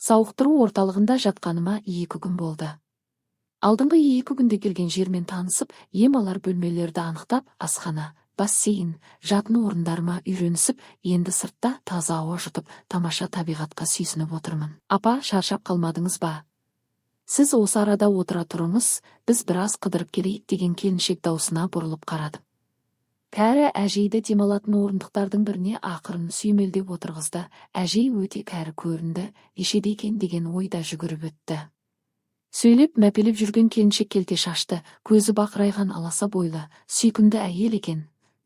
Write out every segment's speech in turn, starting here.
Сауықтыру орталығында жатқаныма 2 күн болды. Алдыңғы 2 күнде келген жермен танысып, ем алар бөлмелерді анықтап, асхана, бассейн, жатын орындарыма үйренісіп, енді сыртта таза ауа жұтып, тамаша табиғатқа сүйсініп отырмын. Апа, шаршап қалмадыңыз ба? Сіз осы арада отыра тұрыңыз, біз біраз қыдырып келейік деген келіншек даусына бұрылып қарадым. Кәрі әжейді демалатын орындықтардың біріне ақырын сүймелдеп отырғызды. Әжей өте кәрі көрінді, ешеді екен деген ойда жүгіріп өтті. Сөйлеп мәпелеп жүрген келіншек келте шашты, көзі бақырайған аласа бойлы, сүйкімді әйел екен.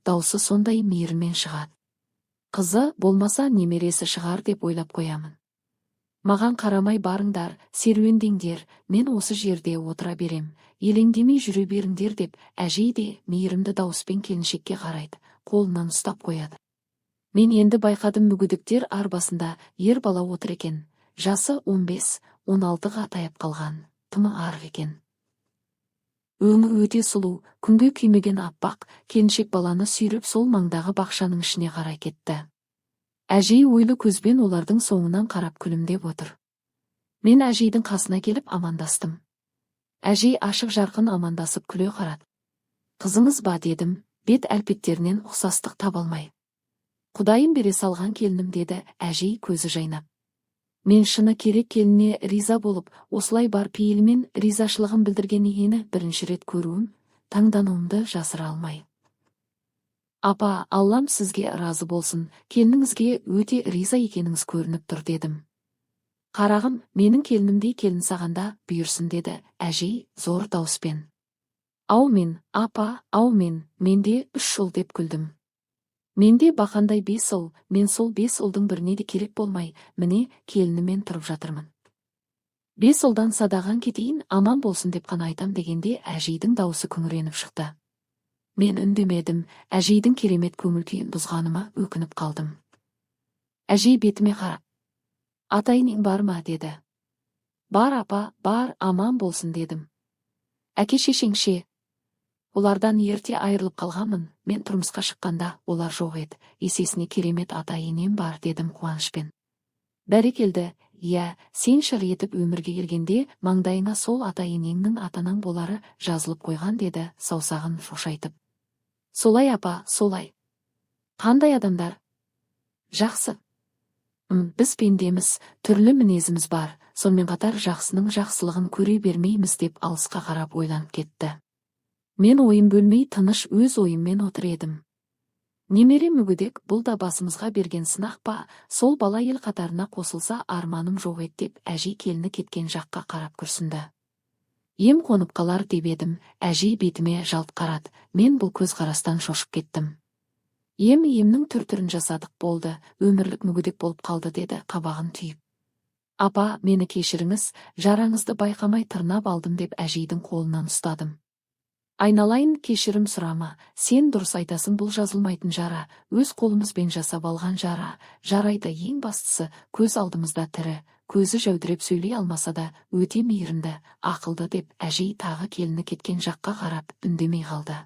Даусы сондай мейірмен шығады. Қызы болмаса немересі шығар деп ойлап қоямын. Маған қарамай барыңдар, серуендеңдер, мен осы жерде отыра берем, елеңдемей жүре беріңдер деп, әжей де мейірімді дауыспен келіншекке қарайды, қолынан ұстап қояды. Мен енді байқадым, мүгедектер арбасында ер бала отыр екен, жасы 15-16-ға таяп қалған, тымы арық екен. Өңі өте сұлу, күнге күймеген аппақ, келіншек баланы сүйреп сол маңдағы бақшаның ішіне қарай кетті. Әжей ойлы көзбен олардың соңынан қарап күлімдеп отыр. Мен әжейдің қасына келіп амандастым. Әжей ашық жарқын амандасып күле қарады. Қызыңыз ба дедім, бет әлпеттерінен ұқсастық табалмай. Құдайым бере салған келінім деді әжей көзі жайнап. Мен шыны керек келіне риза болып, осылай бар пейілмен ризашылығын білдірген ені бірінші рет көруім, таңдануымды жасыра алмай. Апа, Аллам сізге разы болсын, келініңізге өте риза екеніңіз көрініп тұр дедім. Қарағым, менің келінімдей келін сағанда бұйырсын деді әжей зор дауыспен. Аумен, апа, аумен, менде 3 ұл деп күлдім. Менде бақандай 5 ұл, мен сол 5 ұлдың біріне де керек болмай, міне келінімен тұрып жатырмын. 5 ұлдан садаған кетейін, аман болсын деп қана айтам дегенде әжейдің дауысы күңіреніп шықты. Мен үндемедім, әжейдің керемет көңіл күйін бұзғаныма өкініп қалдым. Әжей бетіме қарап, атайының бар ма деді. Бар апа, бар, аман болсын дедім. Әке шешеңше, олардан ерте айырылып қалғанмын, мен тұрмысқа шыққанда олар жоқ еді, есесіне керемет ата-енем бар дедім қуанышпен. Бәрекелді, иә, сен шыр етіп өмірге келгенде маңдайыңа сол ата-енеңнің атанаң болары жазылып қойған деді саусағын шошайтып. Солай апа, солай. Қандай адамдар? Жақсы. Біз пендеміз, түрлі мінезіміз бар, сонымен қатар жақсының жақсылығын көре бермейміз деп алысқа қарап ойланып кетті. Мен ойым бөлмей тыныш өз ойыммен отыр едім. Немере мүгедек, бұл да басымызға берген сынақ па, сол бала ел қатарына қосылса арманым жоқ еді деп әжей келіні кеткен жаққа қарап күрсінді. Ем қонып қалар деп едім, әжей бетіме жалт қарады, мен бұл көзқарастан шошып кеттім. Емнің түр-түрін жасадық болды, өмірлік мүгедек болып қалды деді қабағын түйіп. Апа, мені кешіріңіз, жараңызды байқамай тырнап алдым деп әжейдің қолынан ұстадым. Айналайын, кешірім сұрама, сен дұрыс айтасың, бұл жазылмайтын жара, өз қолымызбен жасап алған жара, жарайды, ең бастысы, көз алдымызда тірі, көзі жәудіреп сөйлей алмаса да, өте мейірімді, ақылды деп әжей тағы келіні кеткен жаққа қарап үндемей қалды.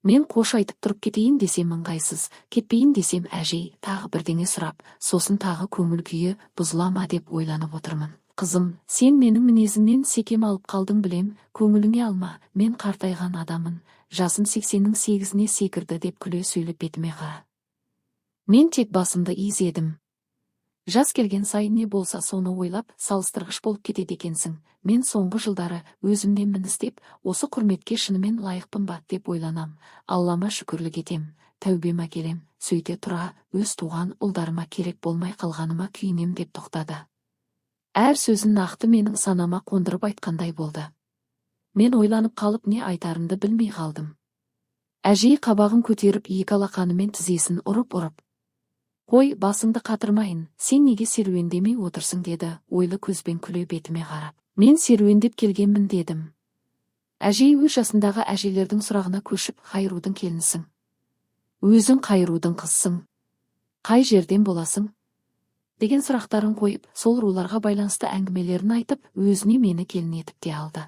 Мен қош айтып тұрып кетейін десем ыңғайсыз, кетпейін десем әжей тағы бірдеңе сұрап, сосын тағы көңіл күйі бұзыла ма деп ойланып отырмын. Қызым, сен менің мінезімнен секем алып қалдың білем, көңіліңе алма, мен қартайған адамын, жасым 80-нің 8-іне секірді деп күле сөйлеп бетіме қара. Мен тек басымды изедім. Жас келген сайын не болса соны ойлап, салыстырғыш болып кетеді екенсің. Мен соңғы жылдары өзімнен міністеп, осы құрметке шынымен лайықпын ба деп ойланам. Аллама шүкірлік етем, тәубем әкелем, сөйте тұра, өз туған ұлдарыма керек болмай қалғаныма күйінем деп тоқтады. Әр сөзін нақты менің санама қондырып айтқандай болды. Мен ойланып қалып не айтарымды білмей қалдым. Әжей қабағын көтеріп екі алақанымен тізесін ұрып-ұрып. Қой, басыңды қатырмайын, сен неге серуендемей отырсың деді, ойлы көзбен күле бетіме қарап. Мен серуендеп келгенмін дедім. Әжей өз жасындағы әжелердің сұрағына көшіп, Қайрудың келінсің. Өзің Қайрудың қызсың. Қай жерден боласың? Деген сұрақтарын қойып, сол руларға байланысты әңгімелерін айтып, өзіне мені келін етіп те алды.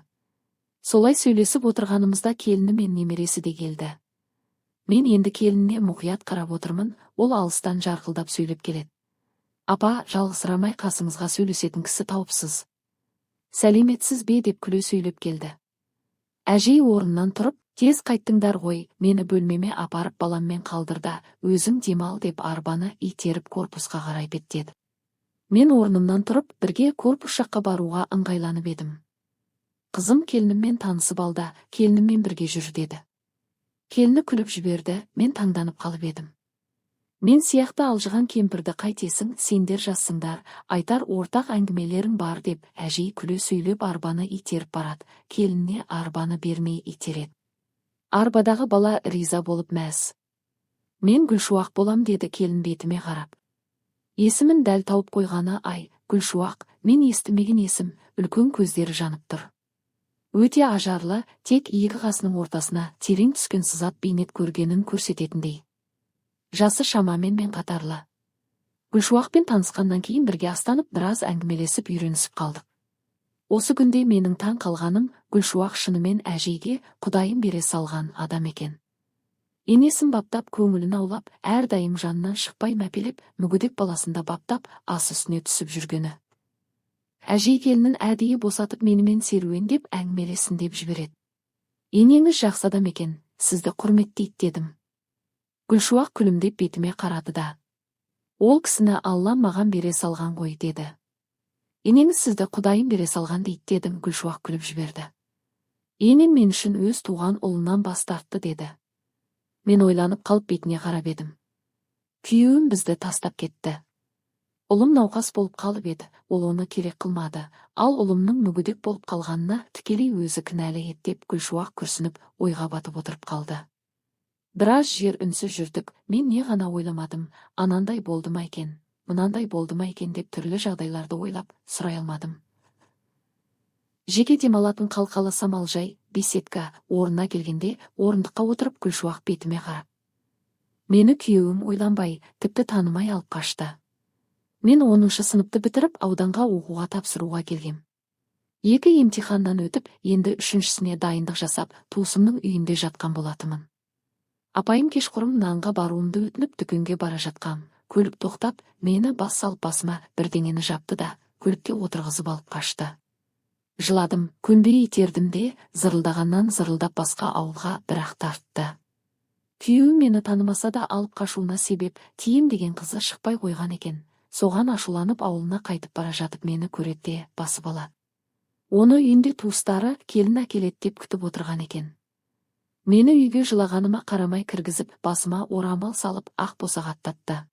Солай сөйлесіп отырғанымызда келіні мен немересі де келді. Мен енді келініне мұқият қарап отырмын, ол алыстан жарқылдап сөйлеп келеді. Апа, жалғызсырамай қасыңызға сөйлесетін кісі тауыпсыз. Сәлеметсіз бе деп күле сөйлеп келді. Әжей орнынан тұрып, тез қайттыңдар ғой, мені бөлмеме апарып баламмен қалдырда, өзің демал деп арбаны итеріп корпусқа қарай беттеді. Мен орнымнан тұрып, бірге корпус жаққа баруға ыңғайланып едім. Қызым келініммен танысып алды, келініммен бірге жүр деді. Келіні күліп жіберді, мен таңданып қалып едім. Мен сияқты алжыған кемпірді қайтесің, сендер жассыңдар, айтар ортақ әңгімелерің бар деп, әжей күле сөйлеп арбаны итеріп барады, келініне арбаны бермей итереді. Арбадағы бала риза болып мәз. Мен Гүлшуақ болам деді келін бетіме қарап. Есімін дәл тауып қойғаны ай, Гүлшуақ, мен естімеген есім, үлкен көздері жанып тұр. Өте ажарлы, тек екі қасының ортасына терең түскен сызат бейнет көргенін көрсететіндей. Жасы шамамен мен қатарлы. Гүлшуақпен танысқаннан кейін бірге астанып, біраз әңгімелесіп үйренісіп қалдық. Осы күнде менің таң қалғаным, Гүлшуақ шынымен әжейге Құдайым бере салған адам екен. Енесін баптап, көңілін аулап, әрдайым жанынан шықпай мәпелеп, мүгедек баласында баптап, ас үстіне түсіп жүргені. Әжей келінін әдейі босатып менімен серуендеп, әңгімелесін деп жібереді. Енеңіз жақсы адам екен, сізді құрметтейді дедім. Гүлшуақ күлімдеп бетіме қарады да. Ол кісіні Алла маған бере салған ғой деді. Енеңіз сізді Құдайым бере салған дейді дедім. Гүлшуақ күліп жіберді. Енем мен үшін өз туған ұлынан бас тартты деді. Мен ойланып қалып бетіне қарап едім. Күйеуім бізді тастап кетті. Ұлым науқас болып қалып еді, ол оны керек қылмады, ал ұлымның мүгедек болып қалғанына тікелей өзі кінәлі еді деп Гүлшуақ күрсініп, ойға батып отырып қалды. Біраз жер үнсіз жүрдік, мен не ғана ойламадым, анандай болды ма екен, мынандай болды ма екен деп түрлі жағдайларды ойлап, сұрай алмадым. Жеке демалатын қалқалы самалжай, беседка орнына келгенде, орындыққа отырып Гүлшуақ бетіме қарап. Мені күйеуім ойланбай, тіпті танымай алып қашты. Мен 10-шы сыныпты бітіріп, ауданға оқуға тапсыруға келгем. 2 емтиханнан өтіп, енді 3-шісіне дайындық жасап, туысымның үйінде жатқан болатымын. Апайым кешқұрым нанға баруымды өтініп дүкенге бара жатқам. Көлік тоқтап, мені бас салып басыма бірдеңені жапты да, көлікке отырғызып алып қашты. Жыладым, көнбей итердім де, зырылдағаннан зырылдап басқа ауылға бірақ тартты. Күйеуім мені танымаса да алып қашуына себеп, Тием деген қызы шықпай қойған екен. Соған ашуланып ауылына қайтып бара жатып мені көреді, басып алады. Оны үйінде туыстары келін әкеледі деп күтіп отырған екен. Мені үйге жылағаныма қарамай кіргізіп, басыма орамал салып, ақ босаға аттатты.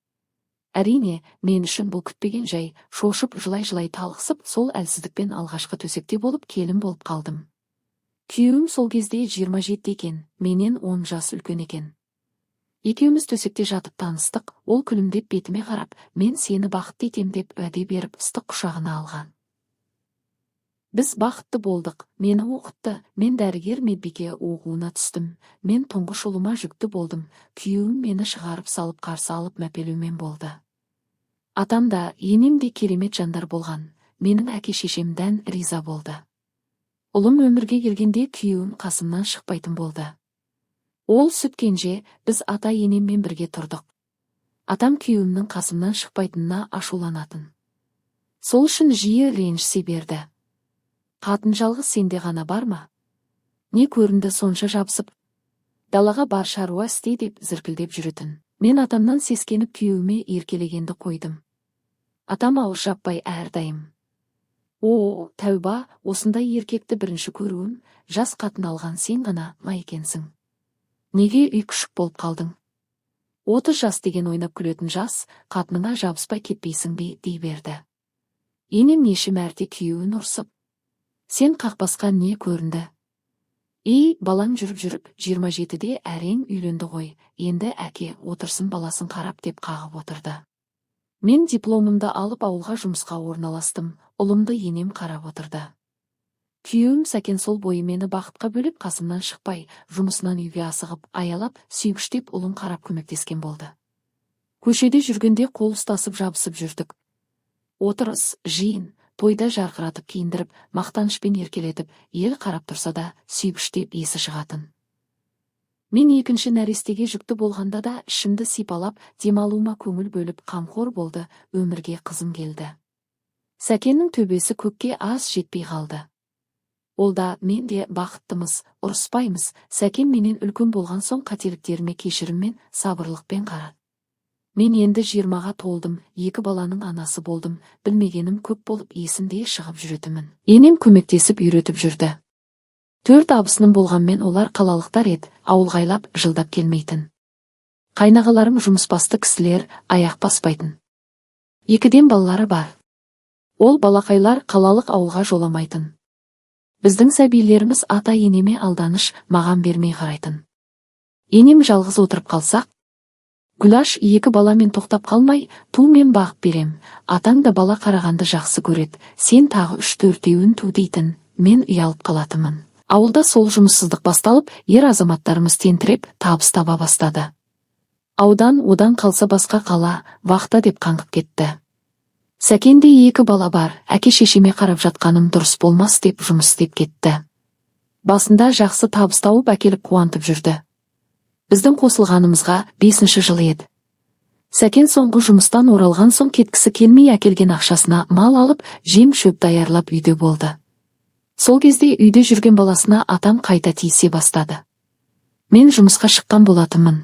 Әрине, мен үшін бұл күтпеген жай, шошып жылай-жылай талықсып, сол әлсіздікпен алғашқы төсекте болып келін болып қалдым. Күйеуім сол кезде 27 екен, менен 10 жас үлкен екен. Екеуміз төсекте жатып таныстық, ол күлімдеп бетіме қарап, мен сені бақытты етем деп уәде беріп, ыстық құшағына алған. Біз бақытты болдық, мені оқытты, мен дәрігер медбике оқуына түстім, мен тұңғыш ұлыма жүкті болдым, күйеуім мені шығарып салып қарсы алып мәпелеумен болды. Атам да, енем де керемет жандар болған, менің әке-шешемден риза болды. Ұлым өмірге келгенде күйеуім қасымнан шықпайтын болды. Ол сүт кенже, біз ата-енеммен бірге тұрдық. Атам күйеуімнің қасымнан шықпайтынына ашуланатын. Сол үшін жиі ренжісе берді. Қатын жалғыз сенде ғана бар ма? Не көрінді сонша жабысып? Далаға бар шаруа істе деп зіркілдеп жүретін. Мен атамнан сескеніп күйеуіме еркелегенді қойдым. Атам ауыз жаппай әрдайым. О, тәуба, осындай еркекті бірінші көруім, жас қатын алған сен ғана ма екенсің? Неге үй күшік болып қалдың? 30 жас деген ойнап күлетін жас, қатыныңа жабыспай кетпейсің бе, дей берді. Енем неше мәрте күйеуін ұрсып, сен қақпасқа не көрінді? Балаң жүріп-жүріп, 27-де әрең үйленді ғой, енді әке отырсын баласын қарап деп қағып отырды. Мен дипломымды алып ауылға жұмысқа орналастым, ұлымды енем қарап отырды. Күйеуім Сәкен сол бойы мені бақытқа бөліп, қасымнан шықпай, жұмысынан үйге асығып, аялап, сүйгіштеп ұлын қарап көмектескен болды. Көшеде жүргенде қол ұстасып жабысып жүрдік. Отырыс, жиын, тойда жарқыратып киіндіріп, мақтанышпен еркелетіп, ел қарап тұрса да, сүйгіштеп есі шығатын. Мен екінші нәрестеге жүкті болғанда да ішімді сипалап, демалуыма көңіл бөліп қамқор болды, өмірге қызым келді. Сәкеннің төбесі көкке аз жетпей қалды. Ол да, мен де бақыттымыз, ұрыспаймыз. Сәкен менен үлкен болған соң қателіктеріме кешіріммен, сабырлықпен қарады. Мен енді 20-ға толдым, 2 баланың анасы болдым, білмегенім көп болып есімде шығып жүретімін. Енем көмектесіп үйретіп жүрді. 4 абысыным болғанмен олар қалалықтар еді, ауылғайлап жылдап келмейтін. Қайнағаларым жұмысбасты кісілер, аяқ баспайтын. 2ден балалары бар. Ол балақайлар қалалық ауылға жоламайтын. Біздің сәбилеріміз ата-енеме алданыш, маған бермей қарайтын. Енем жалғыз отырып қалсақ, Гүлаш 2 баламен тоқтап қалмай, ту мен бағып берем. Атаң да бала қарағанды жақсы көреді. Сен тағы 3-4-еуін ту дейтін. Мен ұялып қалатымын. Ауылда сол жұмыссыздық басталып, ер азаматтарымыз тентіреп, табыс таба бастады. Аудан одан қалса басқа қала, вақта деп қаңғып кетті. Сәкенде 2 бала бар, әке-шешеме қарап жатқаным дұрыс болмас деп жұмыс істеп кетті. Басында жақсы табыс тауып әкеліп қуантып жүрді. Біздің қосылғанымызға 5-ші жыл еді. Сәкен соңғы жұмыстан оралған соң кеткісі келмей әкелген ақшасына мал алып, жем шөп даярлап үйде болды. Сол кезде үйде жүрген баласына атам қайта тиісе бастады. Мен жұмысқа шыққан болатынмын.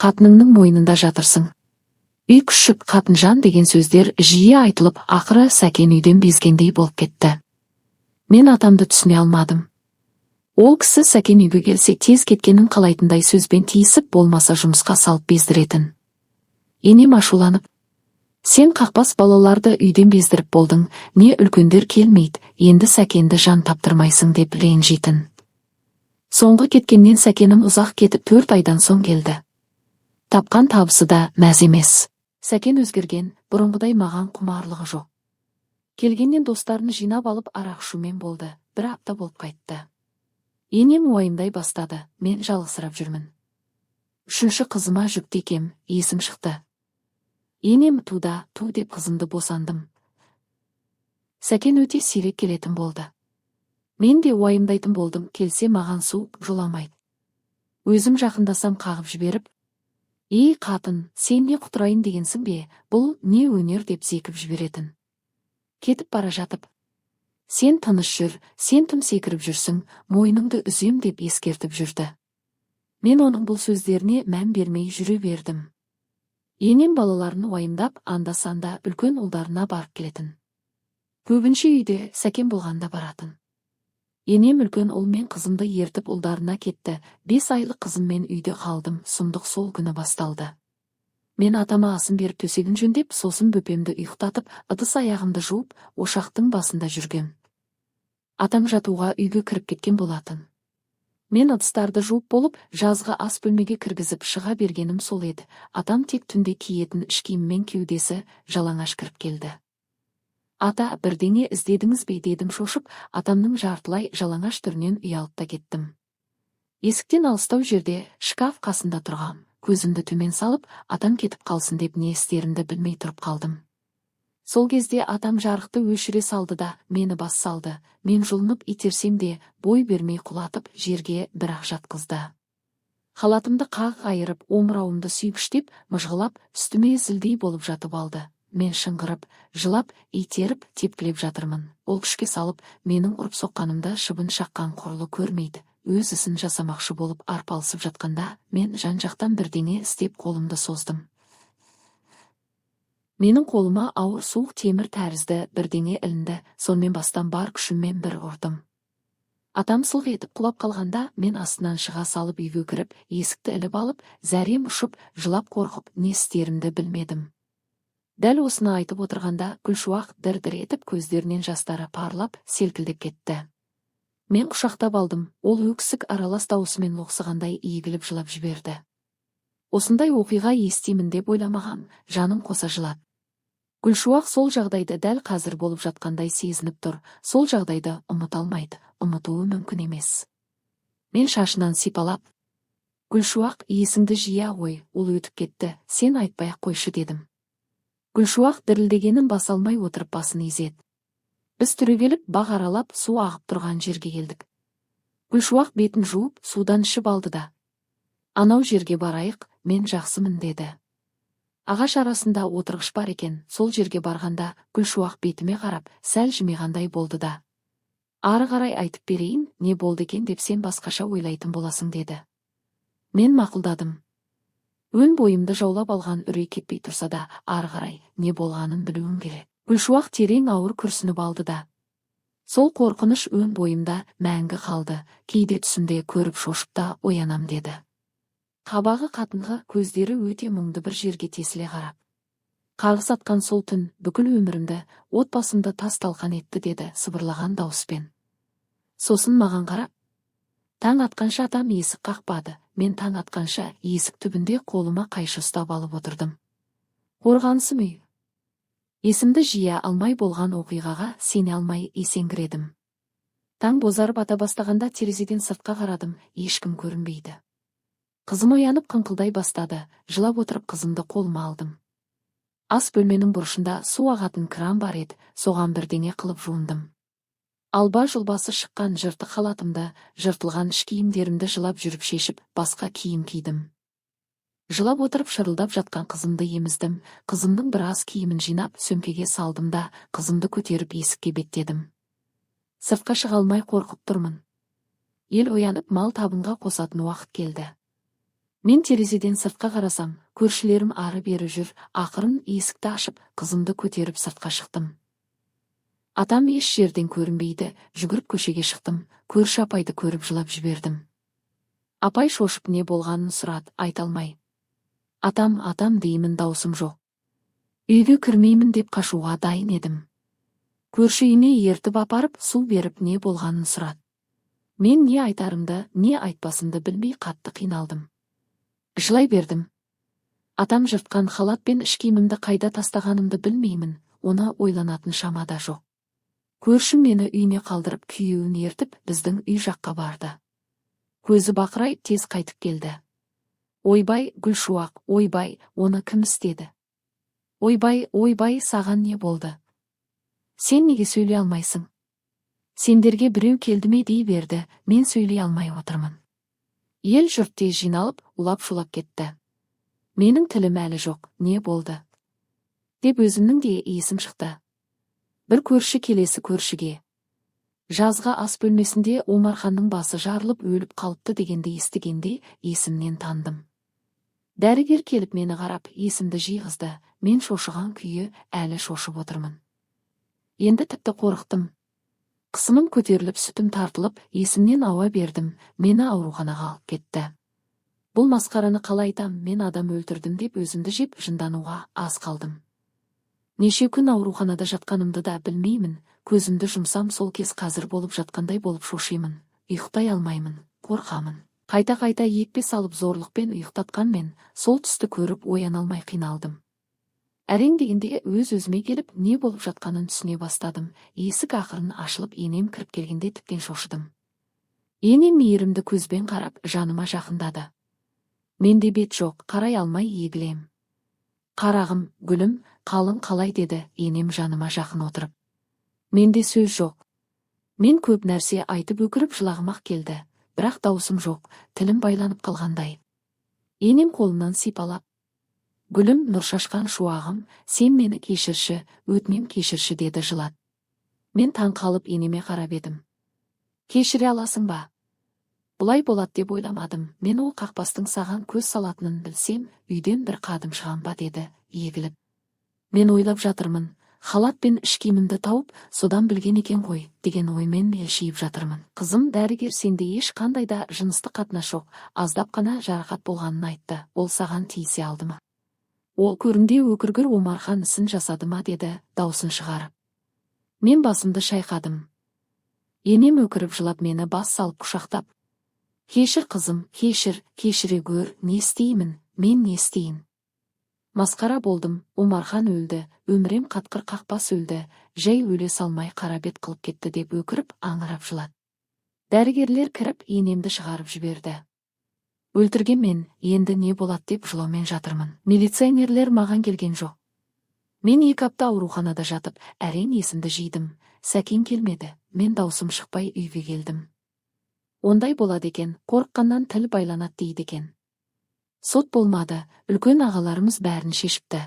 Қатыныңның мойнында жатырсың. Үй күшік, қатынжан деген сөздер жиі айтылып, ақыры Сәкен үйден безгендей болып кетті. Мен атамды түсіне алмадым. Ол кісі Сәкен үйге келсе тез кеткенін қалайтындай сөзбен тиісіп, болмаса жұмысқа салып бездіретін. Енем ашуланып, сен қақпас балаларды үйден бездіріп болдың, не үлкендер келмейді, енді Сәкенді жан таптырмайсың деп ренжитін. Соңғы кеткеннен Сәкенім ұзақ кетіп 4 айдан соң келді. Тапқан табысы да мәз емес. Сәкен өзгерген, бұрынғыдай маған құмарлығы жоқ. Келгеннен достарын жинап алып арақ ішумен болды, 1 апта болып қайтты. Енем уайымдай бастады, мен жалғызсырап жүрмін. 3-ші қызыма жүкті екем, есім шықты. Енем ту деп қызымды босандым. Сәкен өте сирек келетін болды. Мен де уайымдайтын болдым, келсе маған су жоламайды. Өзім жақындасам қағып жіберіп, «Ей қатын, сен не құтырайын дегенсің бе, бұл не өнер» деп зекіп жіберетін. Кетіп бара жатып, «Сен тыныш жүр, сен тым секіріп жүрсің, мойныңды үзем» деп ескертіп жүрді. Мен оның бұл сөздеріне мән бермей жүре бердім. Енем балаларын уайымдап, анда-санда үлкен ұлдарына барып келетін. Көбінше үйде Сәкен болғанда баратын. Енем үлкен ұл мен қызымды ертіп ұлдарына кетті. 5 айлық қызыммен үйде қалдым, сұмдық сол күні басталды. Мен атама асын беріп төсегін жөндеп, сосын бөпемді ұйықтатып, ыдыс аяғымды жуып, ошақтың басында жүргем. Атам жатуға үйге кіріп кеткен болатын. Мен ыдыстарды жуып болып, жазғы ас бөлмеге кіргізіп шыға бергенім сол еді. Атам тек түнде киетін іш киіммен кеудесі жалаңаш кіріп келді. «Ата, бірдеңе іздедіңіз бе?» дедім шошып, атамның жартылай жалаңаш түрінен ұялып та кеттім. Есіктен алыстау жерде, шкаф қасында тұрғам. Көзімді төмен салып, атам кетіп қалсын деп не істерімді білмей тұрып қалдым. Сол кезде атам жарықты өшіре салды да, мені бас салды. Мен жұлынып итерсем де, бой бермей құлатып, жерге бір-ақ жатқызды. Халатымды қақ айырып, омырауымды сүйгіштеп, мыжғылап, үстіме зілдей болып жатып алды. Мен шыңғырып, жылап, итеріп, тепкілеп жатырмын. Ол күшке салып, менің ұрып соққанымда шыбын шаққан құрлы көрмейді. Өз ісін жасамақшы болып арпалысып жатқанда, мен жан-жақтан бірдеңе істеп қолымды создым. Менің қолыма ауыр суық темір тәрізді бірдеңе ілінді, сонымен бастан бар күшіммен бір ұрдым. Атам сылқ етіп құлап қалғанда, мен астынан шыға салып үйге кіріп, есікті іліп алып, зәрем ұшып, жылап қорқып, не істерімді білмедім. Дәл осыны айтып отырғанда, Гүлшуақ дір-дір етіп, көздерінен жастары парлап, селкілдеп кетті. Мен құшақтап алдым, ол өксік аралас даусымен лоқсығандай иігіліп жылап жіберді. Осындай оқиға естимін деп ойламағам, жаным қоса жылады. Гүлшуақ сол жағдайды дәл қазір болып жатқандай сезініп тұр, сол жағдайды ұмыта алмайды, ұмытуы мүмкін емес. Мен шашынан сипалап, «Гүлшуақ, есіңді жия ғой, ол өтіп кетті, сен айтпай-ақ қойшы» дедім. Гүлшуақ дірілдегенін баса алмай отырып басын изеді. Біз түрегеліп, бақ аралап, су ағып тұрған жерге келдік. Гүлшуақ бетін жуып, судан ішіп алды да, Анау жерге барайық, мен жақсымын деді. Ағаш арасында отырғыш бар екен, сол жерге барғанда Гүлшуақ бетіме қарап, сәл жымиғандай болды да. Ары қарай айтып берейін, не болды екен деп сен басқаша ойлайтын боласың деді. Мен мақұлдадым. Өн бойымды жаулап алған үрей кетпей тұрса да, ары қарай не болғанын білуім керек. Гүлшуақ терең ауыр күрсініп алды да. Сол қорқыныш өн бойымда мәңгі қалды, кейде түсімде көріп шошып та оянам деді. Қабағы қатынғы, көздері өте мұңды бір жерге тесіле қарап. Қарғыс атқан сол түн бүкіл өмірімді, отбасымды тас-талқан етті деді сыбырлаған дауыспен. Сосын маған қарап, таң атқанша атам есік қақпады, мен таң атқанша есік түбінде қолыма қайшы ұстап алып отырдым. Қорғанысым үй. Есімді жия алмай болған оқиғаға сене алмай есеңгіредім. Таң бозарып ата бастағанда терезеден сыртқа қарадым, ешкім көрінбейді. Қызым оянып қыңқылдай бастады, жылап отырып қызымды қолыма алдым. Ас бөлменің бұрышында су ағатын кран бар еді, соған бірдеңе қылып жуындым. Алба-жұлбасы шыққан жыртық халатымды, жыртылған іш киімдерімді жылап жүріп шешіп, басқа киім кидім. Жылап отырып шырылдап жатқан қызымды еміздім, қызымның біраз киімін жинап сөмкеге салдым да, қызымды көтеріп есікке беттедім. Сыртқа шыға алмай қорқып тұрмын. Ел оянып мал табынға қосатын уақыт келді. Мен терезеден сыртқа қарасам, көршілерім ары-бері жүр, ақырын есікті ашып, қызымды көтеріп сыртқа шықтым. Атам еш жерден көрінбейді, жүгіріп көшеге шықтым, көрші апайды көріп жылап жібердім. Апай шошып не болғанын сұрады, айта алмай. Атам, атам деймін, даусым жоқ. Үйге кірмеймін деп қашуға дайын едім. Көрші үйіне ертіп апарып, су беріп не болғанын сұрады. Мен не айтарымды, не айтпасымды білмей қатты қиналдым. Жылай бердім. Атам жыртқан халат пен іш киімімді қайда тастағанымды білмеймін, оны ойланатын шамада жоқ. Көршім мені үйіне қалдырып күйеуін ертіп біздің үй жаққа барды. Көзі бақырай тез қайтып келді. Ойбай, Гүлшуақ, ойбай, оны кім істеді? Ойбай, ойбай, саған не болды? Сен неге сөйлей алмайсың? Сендерге біреу келді ме дей берді, мен сөйлей алмай отырмын. Ел жұрт тез жиналып, улап-шулап кетті. Менің тілім әлі жоқ, не болды? Деп өзімнің де есім шықты. Бір көрші келесі көршіге. Жазға ас бөлмесінде Омарханның басы жарылып өліп қалыпты дегенді естігенде есімнен тандым. Дәрігер келіп мені қарап, есімді жиғызды, мен шошыған күйі әлі шошып отырмын. Енді тіпті қорықтым. Қысымым көтеріліп, сүтім тартылып, есімнен ауа бердім, мені ауруханаға алып кетті. Бұл масқараны қалай айтам, мен адам өлтірдім деп өзімді жеп жындануға аз қалдым. Неше күн ауруханада жатқанымды да білмеймін, көзімді жұмсам сол кез қазір болып жатқандай болып шошимын, ұйықтай алмаймын, қорқамын. Қайта-қайта екпе салып зорлықпен ұйықтатқан мен, сол түсті көріп ояна алмай қиналдым. Әрең дегенде өз-өзіме келіп, не болып жатқанын түсіне бастадым. Есік ақырын ашылып, енем кіріп келгенде тіптен шошыдым. Енем мейірімді көзбен қарап, жаныма жақындады. Менде бет жоқ, қарай алмай егілем. Қарағым, гүлім, қалың қалай деді енем жаныма жақын отырып. Менде сөз жоқ. Мен көп нәрсе айтып өкіріп жылағым-ақ келді, бірақ даусым жоқ, тілім байланып қалғандай. Енем қолымнан сипалап, гүлім, нұр шашқан шуағым, сен мені кешірші, өтінем кешірші деді жылап. Мен таң қалып енеме қарап едім. Кешіре аласың ба? Бұлай болады деп ойламадым. Мен ол қақпастың саған көз салатынын білсем, үйден бір қадым шығам ба деді, егіліп. Мен ойлап жатырмын, халат пен іш киімімді тауып, содан білген екен ғой, деген оймен мелшиіп жатырмын. Қызым, дәрігер сенде еш қандай да жыныстық қатынас жоқ, аздап қана жарақат болғанын айтты. Ол саған тиісе алды ма? Ол көрінде өкіргір Омархан ісін жасады ма деді, даусын шығарып. Мен басымды шайқадым. Енем өкіріп жылап мені бас салып құшақтап. Кешір қызым, кешір, кешіре гөр, не істеймін, мен не істейін? Масқара болдым, Омархан өлді, өмірем қатқыр қақпас өлді, жай өле салмай қара бет қылып кетті деп өкіріп, аңырап жылады. Дәрігерлер кіріп, енемді шығарып жіберді. Өлтірген мен, енді не болады деп жылаумен жатырмын. Милиционерлер маған келген жоқ. Мен 2 апта ауруханада жатып, әрең есімді жидым. Сәкең келмеді, мен даусым шықпай үйге келдім. Ондай болады екен, қорыққаннан тіл байланады дейді екен. Сот болмады, үлкен ағаларымыз бәрін шешіпті.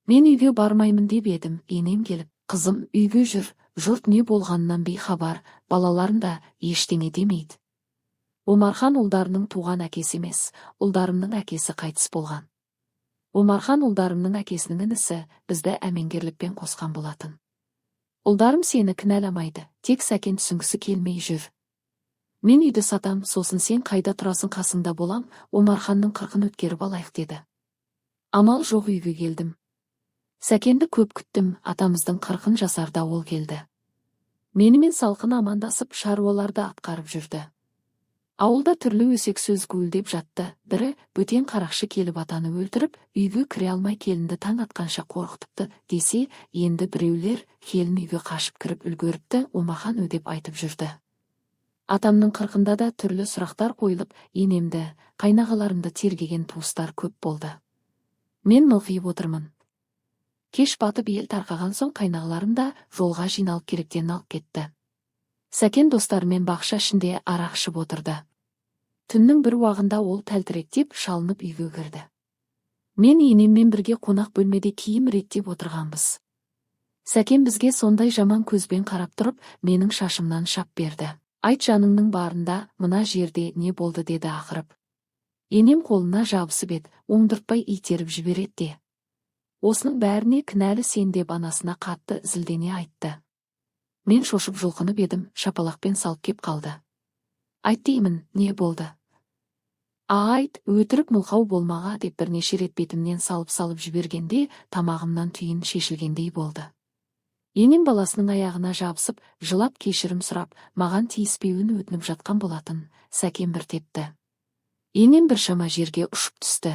Мен үйге бармаймын деп едім, енем келіп, қызым үйге жүр, жұрт не болғанынан бейхабар, балаларым да ештеңе демейді. Омархан ұлдарының туған әкесі емес, ұлдарымның әкесі қайтыс болған. Омархан ұлдарымның әкесінің інісі бізді әмеңгерлікпен қосқан болатын. Ұлдарым сені кінәламайды, тек Сәкен түсінгісі келмей жүр. Мен үйді сатам, сосын сен қайда тұрасың, қасыңда болам, Омарханның 40-ын өткеріп алайық деді. Амал жоқ, үйге келдім. Сәкенді көп күттім, атамыздың 40 жасарда ол келді. Менімен салқын амандасып, шаруаларды атқарып жүрді. Ауылда түрлі өсек сөз гуілдеп жатты. Бірі, бөтен қарақшы келіп атаны өлтіріп, үйге кіре алмай келінді таң атқанша қорқытыпты десе, енді біреулер келін үйге қашып кіріп үлгеріпті, Омархан өдеп айтып жүрді. Атамның 40-ында да түрлі сұрақтар қойылып, енемді, қайнағаларымды тергеген туыстар көп болды. Мен мылқиып отырмын. Кеш батып ел тарқаған соң қайнағаларым да жолға жиналып керектен алып кетті. Сәкен достарымен бақша ішінде арақ ішіп отырды. Түннің бір уағында ол тәлтіректеп шалынып үйге кірді. Мен енеммен бірге қонақ бөлмеде киім реттеп отырғанбыз. Сәкен бізге сондай жаман көзбен қарап тұрып, менің шашымнан шап берді. Айт, жаныңның барында, мына жерде не болды деді ақырып. Енем қолына жабысып еді, оңдыртпай итеріп жібереді де. Осының бәріне кінәлі сен деп анасына қатты зілдене айтты. Мен шошып жұлқынып едім, шапалақпен салып кеп қалды. Айт деймін, не болды? Айт, өтірік мылқау болмаға деп бірнеше рет бетімнен салып жібергенде тамағымнан түйін шешілгендей болды. Енем баласының аяғына жабысып, жылап кешірім сұрап, маған тиіспеуін өтініп жатқан болатын. Сәкен бір тепті. Енем біршама жерге ұшып түсті.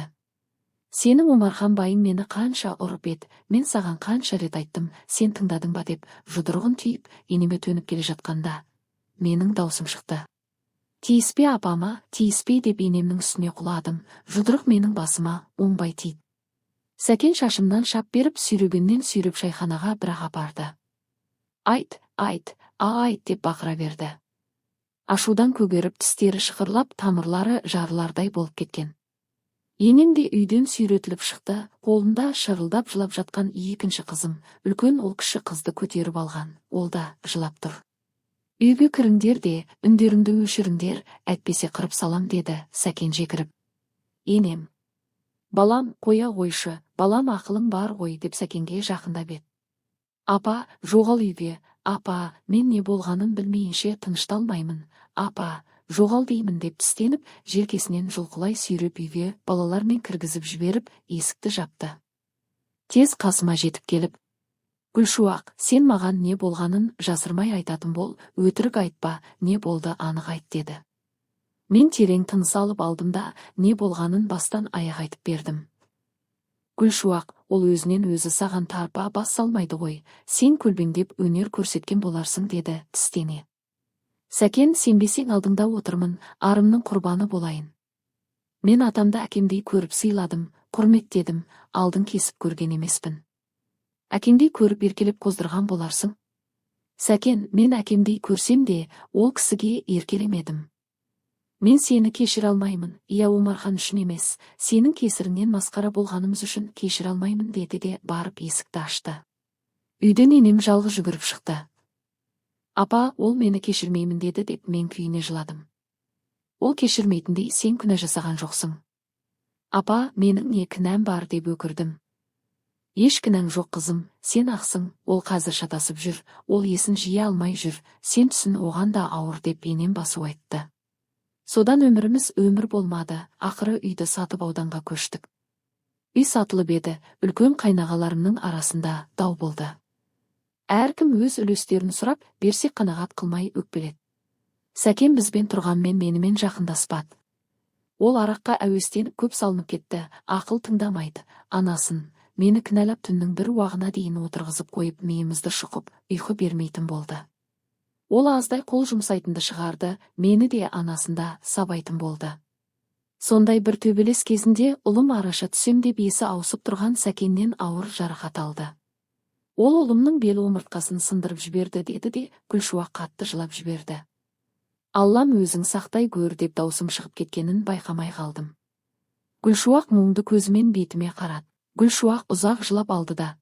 Сенің Омархан байың мені қанша ұрып еді, мен саған қанша рет айттым, сен тыңдадың ба деп, жұдырығын түйіп, енеме төніп келе жатқанда менің даусым шықты. Тиіспе апама, тиіспе деп енемнің үстіне құладым, жұдырық менің басыма оңбай тиді. Сәкен шашымнан шап беріп, сүйрегеннен сүйреп шайханаға бірақ апарды. Айт, айт, айт деп бақыра берді. Ашудан көгеріп, тістері шықырлап, тамырлары жарылардай болып кеткен. Енем де үйден сүйретіліп шықты, қолында шырылдап жылап жатқан екінші қызым, үлкен ол кіші қызды көтеріп алған, ол да жылап тұр. Үйге кіріңдер де, үндеріңді өшіріңдер, әйтпесе қырып салам деді Сәкен жекіріп. Енем, балам, қоя қойшы, балам, ақылың бар ғой деп Сәкенге жақындап еді. Апа, жоғал үйге, апа, мен не болғанын білмейінше тынышталмаймын, апа, жоғал деймін деп тістеніп, желкесінен жұлқылай сүйреп үйге балалармен кіргізіп жіберіп, есікті жапты. Тез қасыма жетіп келіп, Гүлшуақ, сен маған не болғанын жасырмай айтатын бол, өтірік айтпа, не болды анық айт деді. Мен терең тыныс алып алдым да, не болғанын бастан аяқ айтып бердім. Гүлшуақ, ол өзінен өзі саған тарпа бас салмайды ғой, сен көлбеңдеп өнер көрсеткен боларсың деді тістене. Сәкен, сенбесең алдыңда отырмын, арымның құрбаны болайын. Мен атамды әкемдей көріп сыйладым, құрметтедім, алдын кесіп көрген емеспін. Әкемдей көріп еркелеп қоздырған боларсың. Сәкен, мен әкемдей көрсем де, ол кісіге еркелемедім. Мен сені кешіре алмаймын, иә Омархан үшін емес, сенің кесіріңнен масқара болғанымыз үшін кешіре алмаймын деді де барып есікті ашты. Үйден енем жалғыз жүгіріп шықты. Апа, ол мені кешірмеймін деді деп мен күйіне жыладым. Ол кешірмейтіндей сен күнә жасаған жоқсың. Апа, менің не кінәм бар деп өкірдім. Еш кінәң жоқ қызым, сен ақсың, ол қазір шатасып жүр, ол есін жия алмай жүр, сен түсін, оған да ауыр деп енем басу айтты. Содан өміріміз өмір болмады, ақыры үйді сатып ауданға көштік. Үй сатылып еді, үлкен қайнағаларымның арасында дау болды. Әркім өз үлестерін сұрап, берсек қанағат қылмай өкпеледі. Сәкен бізбен тұрғанмен менімен жақындаспады. Ол араққа әуестеніп көп салынып кетті, ақыл тыңдамайды, анасын, мені кінәлап түннің бір уағына дейін отырғызып қойып, миымызды шұқып, ұйқы бермейтін болды. Ол аздай қол жұмсайтынды шығарды, мені де анасында сабайтын болды. Сондай бір төбелес кезінде ұлым араша түсем деп есі ауысып тұрған Сәкеннен ауыр жарақат алды. Ол ұлымның бел омыртқасын сындырып жіберді деді де Гүлшуақ қатты жылап жіберді. Аллам өзің сақтай көр деп даусым шығып кеткенін байқамай қалдым. Гүлшуақ мұңды көзімен бетіме қарады. Гүлшуақ ұзақ жылап алды да.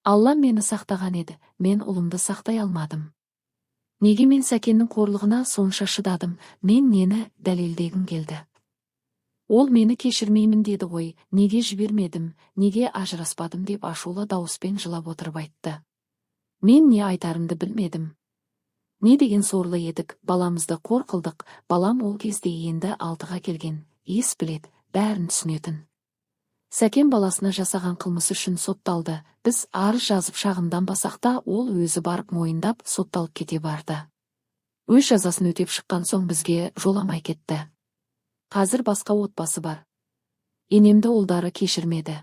Алла мені сақтаған еді, мен ұлымды сақтай алмадым. Неге мен Сәкеннің қорлығына сонша шыдадым, мен нені дәлелдегім келді. Ол мені кешірмеймін деді ғой, неге жібермедім, неге ажыраспадым деп ашулы дауыспен жылап отырып айтты. Мен не айтарымды білмедім. Не деген сорлы едік, баламызды қор қылдық, балам ол кезде енді 6-ға келген, ес білет, бәрін түсінетін. Сәкен баласына жасаған қылмысы үшін сотталды. Біз арыз жазып шағымданбасақ та, ол өзі барып мойындап, сотталып кете барды. Өз жазасын өтеп шыққан соң бізге жоламай кетті. Қазір басқа отбасы бар. Енемді ұлдары кешірмеді.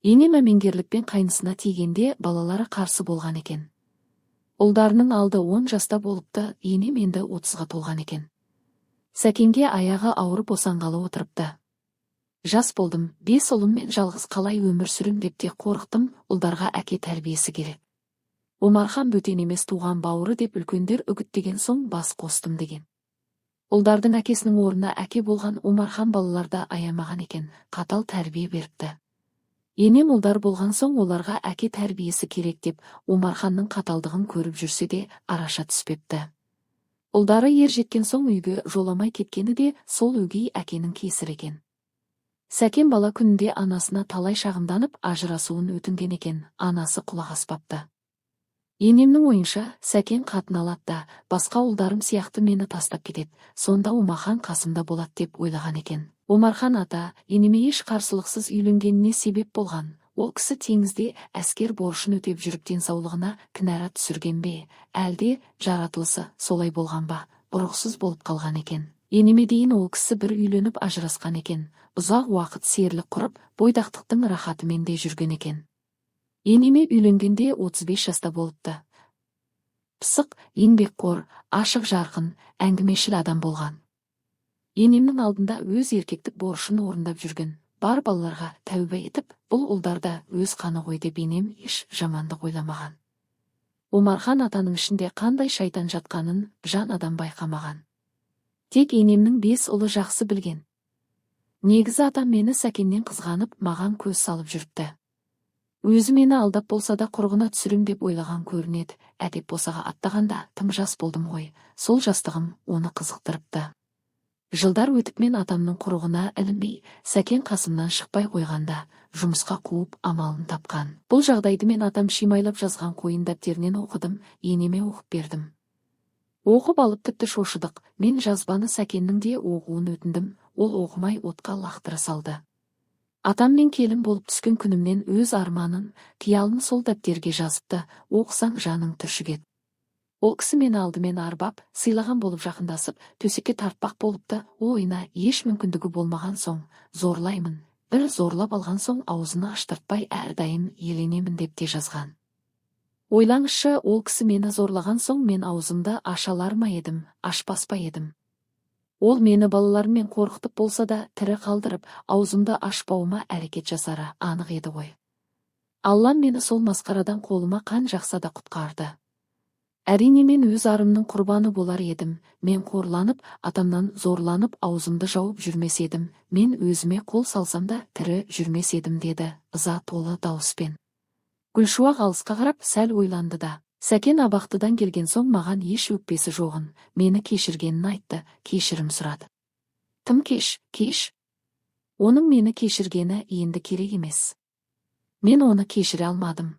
Енем әмеңгерлікпен қайнысына тигенде балалары қарсы болған екен. Ұлдарының алды 10 жаста болыпты, енем енді 30-ға толған екен. Сәкенге аяғы ауырып босанғалы отырыпты. Жас болдым, 5 ұлыммен жалғыз қалай өмір сүрем деп те қорықтым, ұлдарға әке тәрбиесі керек. Омархан бөтен емес туған бауыры деп үлкендер үгіттеген соң бас қостым деген. Ұлдардың әкесінің орнына әке болған Омархан балаларда аямаған екен, қатал тәрбие беріпті. Енем ұлдар болған соң оларға әке тәрбиесі керек деп Омарханның қаталдығын көріп жүрсе де араша түспепті. Ұлдары ер жеткен соң үйге жоламай кеткені де сол өгей әкенің кесірі екен. Сәкен бала күнінде анасына талай шағымданып ажырасуын өтінген екен, анасы құлақ аспапты. Енемнің ойынша Сәкен қатын алады да, басқа ұлдарым сияқты мені тастап кетеді, сонда Омархан қасымда болады деп ойлаған екен. Омархан ата, енеме еш қарсылықсыз үйленгеніне себеп болған. Ол кісі теңізде әскер борышын өтеп жүріп денсаулығына кінәра түсірген бе, әлде жаратылысы солай болған ба, ұрықсыз болып қалған екен. Енеме дейін ол кісі бір үйленіп ажырасқан екен. Ұзақ уақыт серілік құрып, бойдақтықтың рахатымен де жүрген екен. Енеме үйленгенде 35 жаста болыпты. Пысық, еңбекқор, ашық жарқын, әңгімешіл адам болған. Енемнің алдында өз еркектік борышын орындап жүрген. Бар балаларға тәубе етіп, бұл ұлдарда өз қаны ғой деп енем еш жамандық ойламаған. Омархан атаның ішінде қандай шайтан жатқанын жан адам байқамаған. Тек енемнің 5 ұлы жақсы білген. Негізі атам мені Сәкеннен қызғанып, маған көз салып жүріпті. Өзі мені алдап болса да құрығына түсірем деп ойлаған көрінеді. Әдеп босаға аттағанда тым жас болдым ғой, сол жастығым оны қызықтырыпты. Жылдар өтіп мен атамның құрығына ілінбей, Сәкен қасымнан шықпай қойғанда, жұмысқа қуып амалын тапқан. Бұл жағдайды мен атам шимайлап жазған қойын дәптерінен оқыдым, енеме оқып бердім. Оқып алып тіпті шошыдық, мен жазбаны Сәкеннің де оқуын өтіндім, ол оқымай отқа лақтыра салды. Атам мен келін болып түскен күнімнен өз арманын, қиялын сол дәптерге жазыпты, оқысаң жаның түршігеді. Ол кісі мені алдымен арбап, сыйлаған болып жақындасып, төсекке тартпақ болыпты, ойына еш мүмкіндігі болмаған соң, зорлаймын, бір зорлап алған соң аузына аштыртпай әрдайым еленемін деп те жазған. Ойлаңызшы, ол кісі мені зорлаған соң мен аузымды аша алар ма едім, ашпас па едім. Ол мені балаларыммен қорқытып болса да тірі қалдырып, аузымды ашпауыма әрекет жасары анық еді ғой. Аллам мені сол масқарадан қолыма қан жақса да құтқарды. Әрине мен өз арымның құрбаны болар едім, мен қорланып, атамнан зорланып аузымды жауып жүрмес едім, мен өзіме қол салсам да тірі жүрмес едім деді, ыза толы дауыспен. Гүлшуақ алысқа қарап сәл ойланды да. Сәкен абақтыдан келген соң маған еш өкпесі жоғын, мені кешіргенін айтты, кешірім сұрады. Тым кеш. Оның мені кешіргені енді керек емес. Мен оны кешіре алмадым.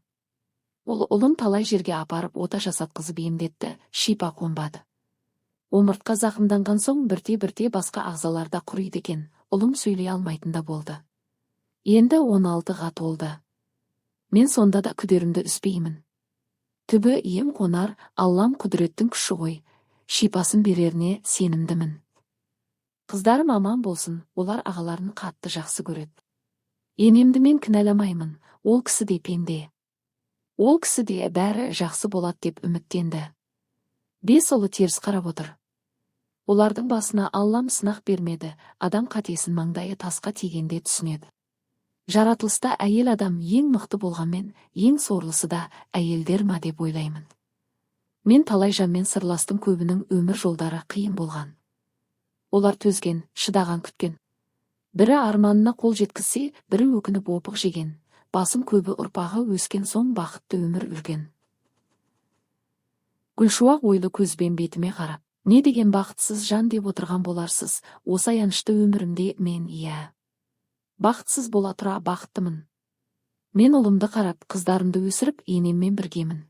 Ол ұлын талай жерге апарып ота жасатқызып емдетті, шипа қонбады. Омыртқа зақымданған соң бірте-бірте басқа ағзаларда құриды екен, ұлым сөйлей алмайтында болды. Енді 16-ға толды. Мен сонда да күдерімді үзбеймін. Түбі ем қонар, Аллам құдіреттің күші ғой, шипасын береріне сенімдімін. Қыздарым аман болсын, олар ағаларын қатты жақсы көреді. Енемді мен кінәламаймын, ол кісі де пенде. Ол кісі де бәрі жақсы болады деп үміттенді. 5 ұлы теріс қарап отыр. Олардың басына Аллам сынақ бермеді, адам қатесін маңдайы тасқа тигенде түсінеді. Жаратылыста әйел адам ең мықты болғанмен, ең сорлысы да әйелдер ма деп ойлаймын. Мен талай жанмен сырластың, көбінің өмір жолдары қиын болған. Олар төзген, шыдаған, күткен. Бірі арманына қол жеткізсе, бірі өкініп опық жеген. Басым көбі ұрпағы өскен соң бақытты өмір үрген. Гүлшуақ ойлы көзбен бетіме қарап, не деген бақытсыз жан деп отырған боларсыз, осы аянышты өмірімде мен бақытсыз бола тұра бақыттымын. Мен ұлымды қарап, қыздарымды өсіріп, енеммен біргемін.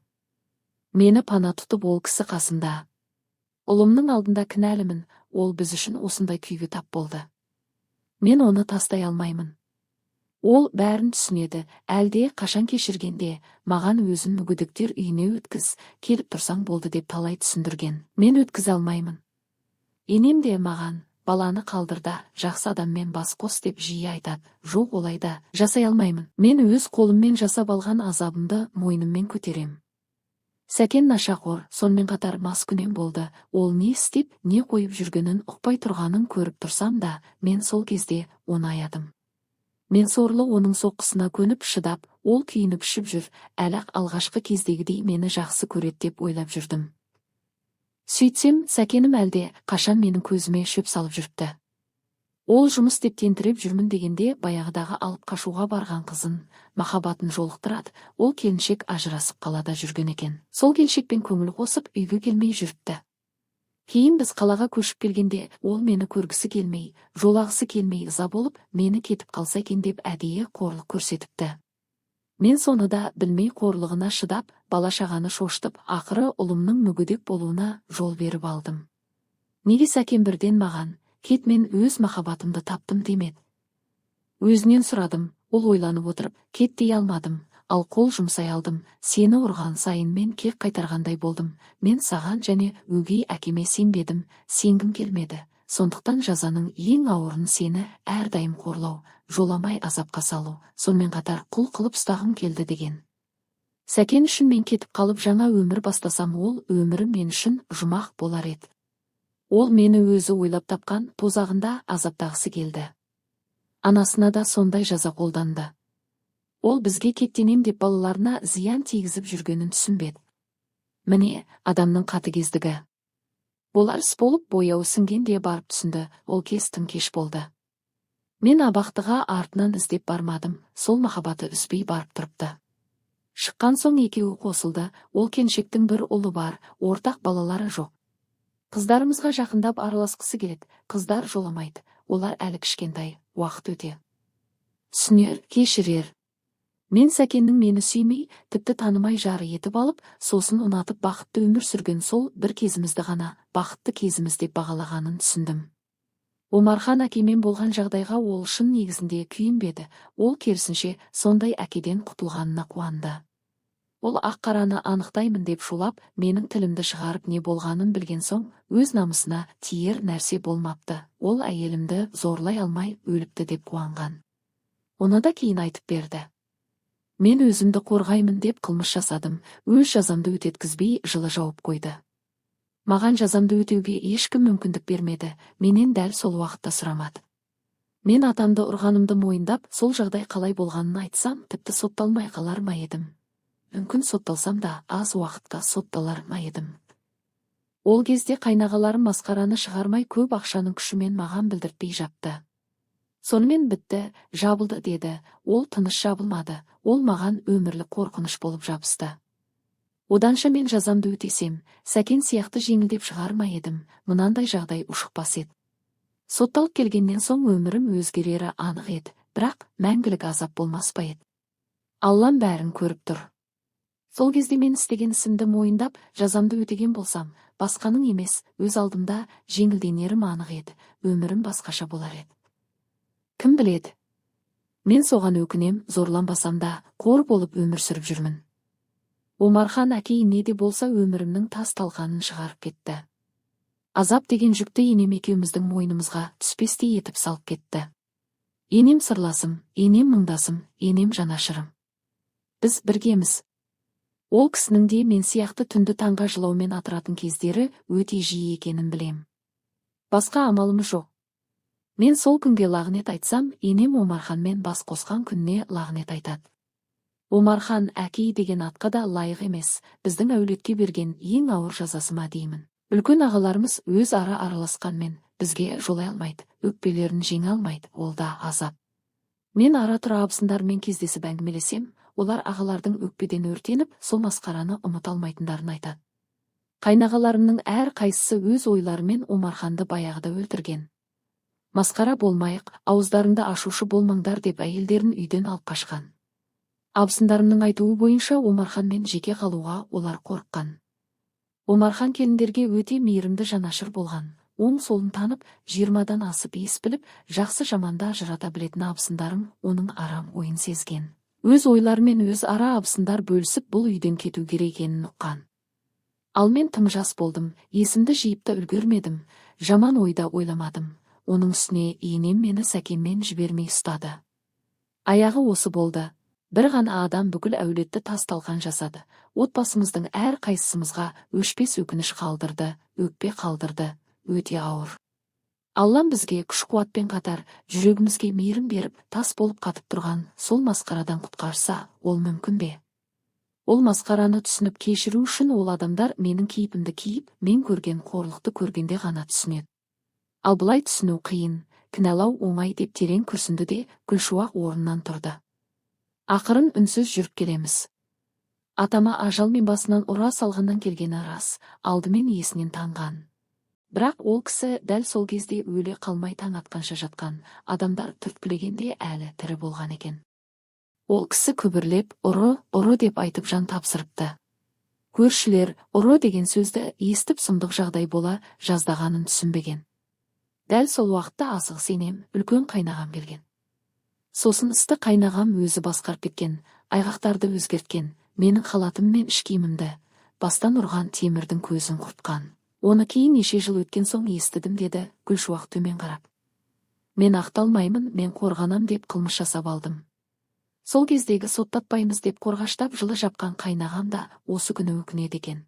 Мені пана тұтып ол кісі қасымда. Ұлымның алдында кінәлімін, ол біз үшін осындай күйге тап болды. Мен оны тастай алмаймын. Ол бәрін түсінеді, әлде қашан кешіргенде, маған өзін мүгедектер үйіне өткіз, келіп тұрсаң болды деп талай түсіндірген. Мен өткізе алмаймын. Енем де маған, баланы қалдырда, жақсы адаммен бас қос деп жиі айтады. Жоқ, олайда жасай алмаймын. Мен өз қолыммен жасап алған азабымды мойныммен көтерем. Сәкен нашақор, сонымен қатар маскүнем болды. Ол не істеп, не қойып жүргенін ұқпай тұрғанын көріп тұрсам да, мен сол кезде оны аядым. Мен сорлы оның соққысына көніп шыдап, ол күйініп ішіп жүр, әлі алғашқы кездегідей мені жақсы көреді деп ойлап жүрдім. Сөйтсем, Сәкенім әлде қашан менің көзіме шөп салып жүріпті. Ол жұмыс деп тентіреп жүрмін дегенде, баяғыдағы алып қашуға барған қызын, махаббатын жолықтырады, ол келіншек ажырасып қалада жүрген екен. Сол келіншекпен көңіл қосып, үйге келмей жүріпті. Кейін біз қалаға көшіп келгенде, ол мені көргісі келмей, жолағысы келмей ыза болып, мені кетіп қалса екен деп әдейі қорлық көрсетіпті. Мен соны да білмей қорлығына шыдап, бала-шағаны шошытып, ақыры ұлымның мүгедек болуына жол беріп алдым. Неге Сәкен бірден маған, кет, мен өз махаббатымды таптым демеді? Өзінен сұрадым, ол ойланып отырып, кет дей алмадым, ал қол жұмсай алдым. Сені ұрған сайын мен кек қайтарғандай болдым. Мен саған және өгей әкеме сенбедім, сенгім келмеді. Сондықтан жазаның ең ауырын сені әрдайым қорлау, жоламай азапқа салу, сонымен қатар құл қылып ұстағым келді деген. Сәкен үшін мен кетіп қалып жаңа өмір бастасам, ол өмірі мен үшін жұмақ болар еді. Ол мені өзі ойлап тапқан тозағында азаптағысы келді. Анасына да сондай жаза қолданды. Ол бізге кеттенем деп балаларына зиян тигізіп жүргенін түсінбеді. Міне, адамның қатыгездігі. Болар іс болып, бояуы сіңгенде барып түсінді, ол кез тым кеш болды. Мен абақтыға артынан іздеп бармадым, сол махаббаты үзбей барып тұрыпты. Шыққан соң екеуі қосылды, ол келіншектің бір ұлы бар, ортақ балалары жоқ. Қыздарымызға жақындап араласқысы келеді, қыздар жоламайды, олар әлі кішкентай, уақыт өте. Түсінер, кешірер. Мен Сәкеннің мені сүймей, тіпті танымай жары етіп алып, сосын ұнатып бақытты өмір сүрген сол бір кезімізді ғана бақытты кезіміз деп бағалағанын түсіндім. Омархан әкемен болған жағдайға ол шын негізінде күйінбеді, ол керісінше сондай әкеден құтылғанына қуанды. Ол ақ-қараны анықтаймын деп шулап, менің тілімді шығарып не болғанын білген соң, өз намысына тиер нәрсе болмапты. Ол әйелімді зорлай алмай өліпті деп қуанған. Оны да кейін айтып берді. Мен өзімді қорғаймын деп қылмыс жасадым, өз жазамды өтеткізбей жылы жауып қойды. Маған жазамды өтеуге ешкім мүмкіндік бермеді, менен дәл сол уақытта сұрамады. Мен атамды ұрғанымды мойындап, сол жағдай қалай болғанын айтсам, тіпті сотталмай қалар ма едім? Мүмкін сотталсам да, аз уақытқа сотталар ма едім? Ол кезде қайнағаларым масқараны шығармай көп ақшаның күшімен маған білдіртпей жапты. Сонымен бітті, жабылды деді, ол тыныш жабылмады, ол маған өмірлік қорқыныш болып жабысты. Оданша мен жазамды өтесем, Сәкен сияқты жеңілдеп шығар ма едім, мынандай жағдай ушықпас еді. Сотталып келгеннен соң өмірім өзгерері анық еді, бірақ мәңгілік азап болмас па еді. Аллам бәрін көріп тұр. Сол кезде мен істеген ісімді мойындап, жазамды өтеген болсам, басқаның емес, өз алдымда жеңілденерім анық еді, өмірім басқаша болар еді. Кім біледі? Мен соған өкінем, зорланбасам да, қор болып өмір сүріп жүрмін. Омархан әкей не де болса өмірімнің тас талқанын шығарып кетті. Азап деген жүкті енем екеуміздің мойнымызға түспестей етіп салып кетті. Енем сырласым, енем мұңдасым, енем жанашырым. Біз біргеміз. Ол кісінің де мен сияқты түнді таңға жылаумен атыратын кездері өте жиі екенін білем. Басқа амалымыз жоқ. Мен сол күнге лағнет айтсам, енем Омарханмен бас қосқан күнне лағнет айтады. Омархан әкей деген атқа да лайық емес, біздің әулетке берген ең ауыр жазасы ма деймін. Үлкен ағаларымыз өз ара араласқанмен, бізге жолай алмайды, өкпелерін жеңе алмайды, ол да азап. Мен ара-тұра абысындармен кездесіп әңгімелесем, олар ағалардың өкпеден өртеніп, сол масқараны ұмыта алмайтындарын айтады. Қайнағаларымның әр қайсысы өз ойларымен Омарханды баяғыда өлтірген. Масқара болмайық, ауыздарыңды ашушы болмаңдар деп әйелдерін үйден алып қашқан. Абысындарымның айтуы бойынша Омарханмен жеке қалуға олар қорыққан. Омархан келіндерге өте мейірімді жанашыр болған. Оң солын танып, 20-дан асып ес біліп, жақсы жаманда ажырата білетін абысындарым оның арам ойын сезген. Өз ойларымен өз ара абысындар бөлісіп бұл үйден кету керек екенін ұққан. Ал мен тым жас болдым, есімді жиып та үлгермедім, жаман ойда ойламадым. Оның үстіне енем мені сәкеммен жібермей ұстады. Аяғы осы болды. Бір ғана адам бүкіл әулетті тас-талқан жасады. Отбасымыздың әр қайсымызға өшпес өкініш қалдырды, өкпе қалдырды, өте ауыр. Аллам бізге күш-қуатпен қатар жүрегімізге мейірім беріп, тас болып қатып тұрған сол масқарадан құтқарса, ол мүмкін бе? Ол масқараны түсініп кешіру үшін ол адамдар менің кейпімді киіп, мен көрген қорлықты көргенде ғана түсінеді. Ал бұлай түсіну қиын, кінәлау оңай деп терең күрсінді де Гүлшуақ орнынан тұрды. Ақырын үнсіз жүріп келеміз. Атама ажалмен басынан ұра салғаннан келгені рас, алдымен есінен танған. Бірақ ол кісі дәл сол кезде өле қалмай таң атқанша жатқан, адамдар түрткілегенде әлі тірі болған екен. Ол кісі күбірлеп, ұры деп айтып жан тапсырыпты. Көршілер ұры деген сөзді естіп сұмдық жағдай бола жаздағанын түсінбеген. Дәл сол уақытта асығыс енем, үлкен қайнағам келген. Сосын істі қайнағам өзі басқарып кеткен, айғақтарды өзгерткен, менің халатым мен іш киімімді, бастан ұрған темірдің көзін құртқан. Оны кейін неше жыл өткен соң естідім, деді Гүлшуақ төмен қарап. Мен ақталмаймын, мен қорғанам деп қылмыс жасап алдым. Сол кездегі соттатпаймыз деп қорғаштап жылы жапқан қайнағам да осы күні өкінеді екен.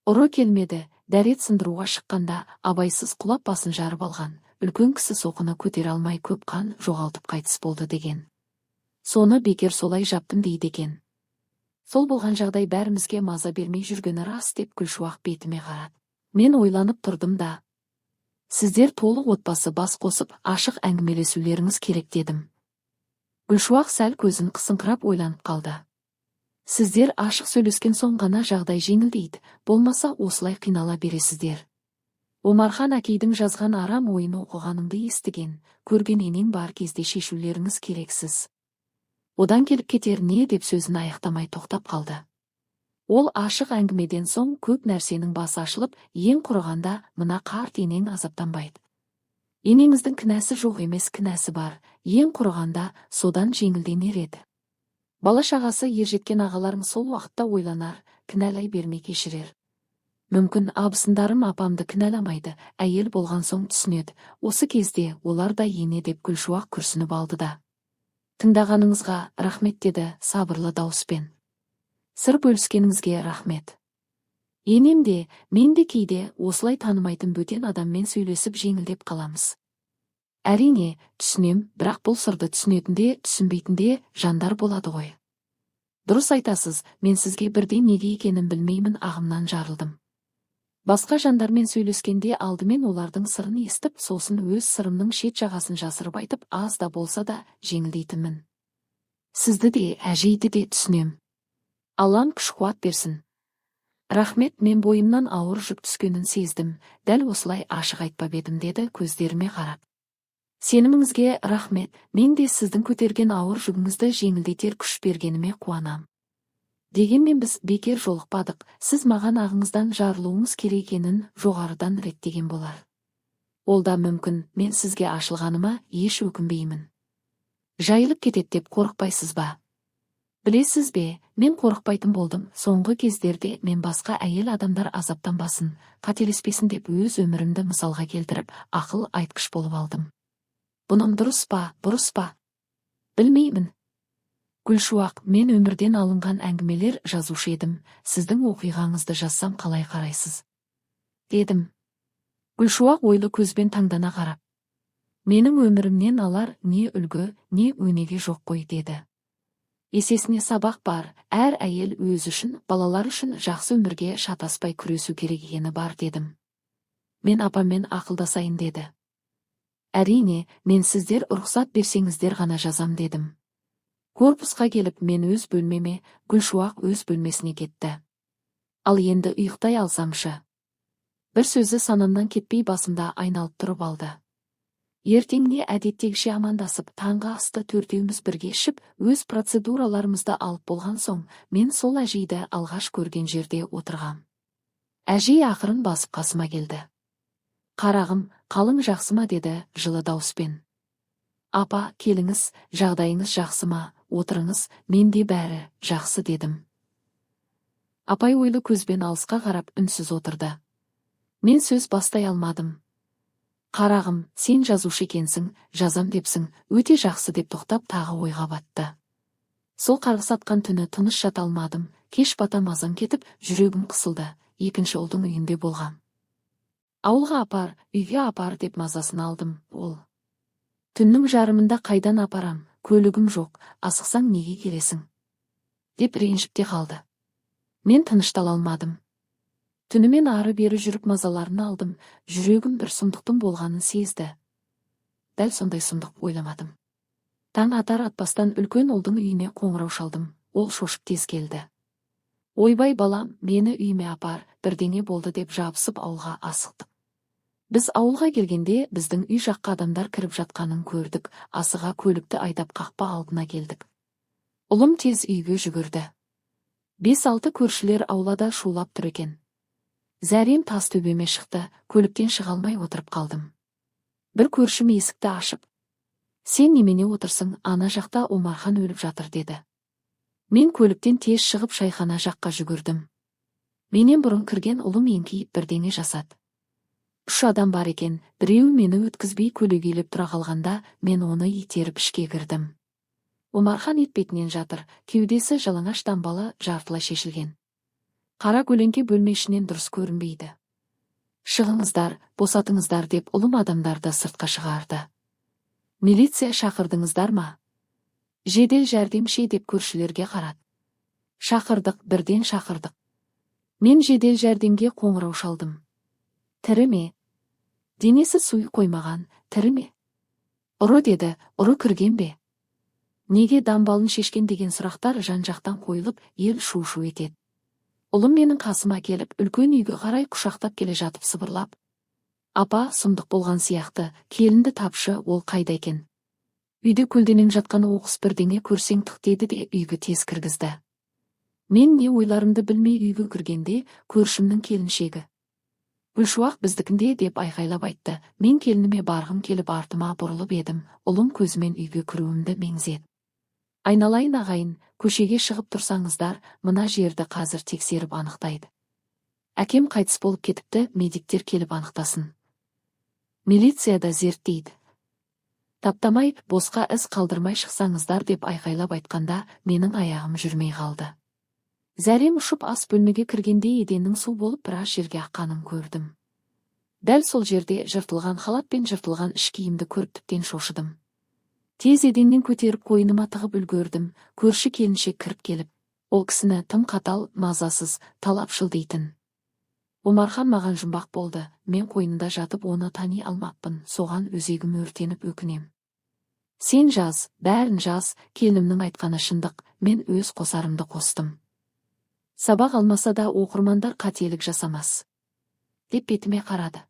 Ұры келмеді, дәрет сындыруға шыққанда абайсыз құлап басын жарып алған. Үлкен кісі соқаны көтере алмай көп қан жоғалтып қайтыс болды деген. Соны бекер солай жаптым дейді екен. Сол болған жағдай бәрімізге маза бермей жүргені рас деп Гүлшуақ бетіме қарады. Мен ойланып тұрдым да. Сіздер толық отбасы бас қосып, ашық әңгімелесулеріңіз керек дедім. Гүлшуақ сәл көзін қысыңқырап ойланып қалды. Сіздер ашық сөйлескен соң ғана жағдай жеңілдейді, болмаса осылай қинала бересіздер. Омархан әкейдің жазған арам ойын оқығанымды естіген, көрген енең бар кезде шешулеріңіз керексіз. Одан келіп кетер не деп сөзін аяқтамай тоқтап қалды. Ол ашық әңгімеден соң көп нәрсенің басы ашылып, ең құрығанда мына қарт енең азаптанбайды. Енеңіздің кінәсі жоқ емес, кінәсі бар, ең құрығанда содан жеңілденер еді. Бала-шағасы ержеткен ағаларым сол уақытта ойланар, кінәлай бермей кешірер. Мүмкін абысындарым апамды кінәламайды, әйел болған соң түсінеді. Осы кезде олар да ене деп Гүлшуақ күрсініп алды да. Тыңдағаныңызға рахмет, деді сабырлы дауыспен. Сыр бөліскеніңізге рахмет. Енем де, мен де кейде осылай танымайтын бөтен адаммен сөйлесіп жеңілдеп қаламыз. Әрине, түсінем, бірақ бұл сырды түсінетінде, түсінбейтінде жандар болады ғой. Дұрыс айтасыз, мен сізге бірде неге екенін білмеймін, ағымнан жарылдым. Басқа жандармен сөйлескенде алдымен олардың сырын естіп, сосын өз сырымның шет жағасын жасырып айтып, аз да болса да жеңілдейтінмін. Сізді де, әжейді де түсінем. Аллам күш-қуат берсін. Рахмет, мен бойымнан ауыр жүк түскенін сездім, дәл осылай ашық айтпап едім, деді көздеріме қарап. Сеніміңізге рахмет, мен де сіздің көтерген ауыр жүгіңізді жеңілдетер күш бергеніме қуанам. Дегенмен біз бекер жолықпадық, сіз маған ағыңыздан жарылуыңыз керек екенін жоғарыдан реттеген болар. Ол да мүмкін, мен сізге ашылғаныма еш өкінбеймін. Жайылып кетет деп қорықпайсыз ба? Білесіз бе, мен қорықпайтын болдым, соңғы кездерде мен басқа әйел адамдар азаптанбасын, қателеспесін деп өз өмірімді мысалға келтіріп, ақыл айтқыш болып алдым. Бұным дұрыс па, бұрыс па? Білмеймін. Гүлшуақ, мен өмірден алынған әңгімелер жазушы едім, сіздің оқиғаңызды жазсам қалай қарайсыз? Дедім. Гүлшуақ ойлы көзбен таңдана қарап. Менің өмірімнен алар не үлгі, не өнеге жоқ қой, деді. Есесіне сабақ бар, әр әйел өз үшін, балалар үшін жақсы өмірге шатаспай күресу керек екені бар, дедім. мен апаммен ақылдасайын деді. Әрине, мен сіздер рұқсат берсеңіздер ғана жазам дедім. Корпусқа келіп мен өз бөлмеме, Гүлшуақ өз бөлмесіне кетті. Ал енді ұйықтай алсамшы. Бір сөзі санамнан кетпей басымда айналып тұрып алды. Ертеңіне әдеттегіше амандасып, таңғы асты төртеуміз бірге ішіп, өз процедураларымызды алып болған соң, мен сол әжейді алғаш көрген жерде отырғам. Әжей ақырын басып қасыма келді. Қарағым, қалың жақсы ма деді жылы дауыспен. Апа, келіңіз, жағдайыңыз жақсы ма, отырыңыз, менде бәрі жақсы дедім. Апай ойлы көзбен алысқа қарап үнсіз отырды. Мен сөз бастай алмадым. Қарағым, сен жазушы екенсің, жазам депсің, өте жақсы деп тоқтап тағы ойға батты. Сол қарғыс атқан түні тыныш жата алмадым, кеш бата мазам кетіп, жүрегім қысылды, екінші ұлдың үйінде болғам. Ауылға апар, үйге апар деп мазасын алдым, ол. Түннің жарымында қайдан апарам, көлігім жоқ, асықсаң неге келесің? Деп ренжіп те қалды. Мен тыныштала алмадым. Түнімен ары-бері жүріп мазаларын алдым, жүрегім бір сұмдықтың болғанын сезді. Дәл сондай сұмдық ойламадым. Таң атар атпастан үлкен ұлдың үйіне қоңырау шалдым, ол шошып тез келді. Ойбай балам, мені үйіме апар, бірдеңе болды деп жабысып ауылға асықтық. Біз ауылға келгенде біздің үй жаққа адамдар кіріп жатқанын көрдік, асыға көлікті айдап қақпа алдына келдік. Ұлым тез үйге жүгірді. 5-6 көршілер аулада шулап тұр екен. Зәрем тас төбеме шықты, көліктен шыға алмай отырып қалдым. Бір көршім есікті ашып, сен немене отырсың, ана жақта Омархан өліп жатыр деді. Мен көліктен тез шығып шайхана жаққа жүгірдім. Менен бұрын кірген ұлым еңкейіп бірдеңе жасады. 3 адам бар екен, біреуі мені өткізбей көлегейлеп тұра қалғанда, мен оны итеріп ішке кірдім. Омархан етпетінен жатыр, кеудесі жалаңаш дамбалы жартылай шешілген. Қара көлеңке бөлме ішінен дұрыс көрінбейді. Шығыңыздар, босатыңыздар деп ұлым адамдарды сыртқа шығарды. Милиция шақырдыңыздар ма? Жедел жәрдемші деп көршілерге қарады. Шақырдық, бірден шақырдық. Мен жедел жәрдемге қоңырау шалдым. Тірі ме? Денесі суй қоймаған, тірі ме? Ұры деді, ұры кірген бе? Неге дамбалын шешкен деген сұрақтар жан-жақтан қойылып, ел шу-шу етеді. Ұлым менің қасыма келіп, үлкен үйге қарай құшақтап келе жатып сыбырлап. Апа, сұмдық болған сияқты, келінді тапшы, ол қайда екен? Үйде көлденең жатқан оқыс бірдеңе көрсең тұқ деді де үйге тез кіргізді. Мен не ойларымды білмей үйге кіргенде, көршімнің келіншегі. Гүлшуақ біздікінде деп айқайлап айтты. Мен келініме барғым келіп артыма бұрылып едім, ұлым көзімен үйге кіруімді меңзеді. Айналайын ағайын, көшеге шығып тұрсаңыздар, мына жерді қазір тексеріп анықтайды. Әкем қайтыс болып кетіпті, медиктер келіп анықтасын. Милицияда зерттейді. Таптамай, босқа із қалдырмай шықсаңыздар деп айқайлап айтқанда, менің аяғым жүрмей қалды. Зәрем ұшып ас бөлмеге кіргенде еденнің су болып біраз жерге аққанын көрдім. Дәл сол жерде жыртылған халат пен жыртылған іш киімді көріп тіптен шошыдым. Тез еденнен көтеріп қойыныма тығып үлгердім, көрші келіншек кіріп келіп, ол кісіні тым қатал, мазасыз, талапшыл дейтін. Омархан маған жұмбақ болды, мен қойнында жатып оны тани алмаппын, соған өзегім өртеніп өкінем. Сен жаз, бәрін жаз, келінімнің айтқаны шындық, мен өз қосарымды қостым. Сабақ алмаса да оқырмандар қателік жасамас. Деп бетіме қарады.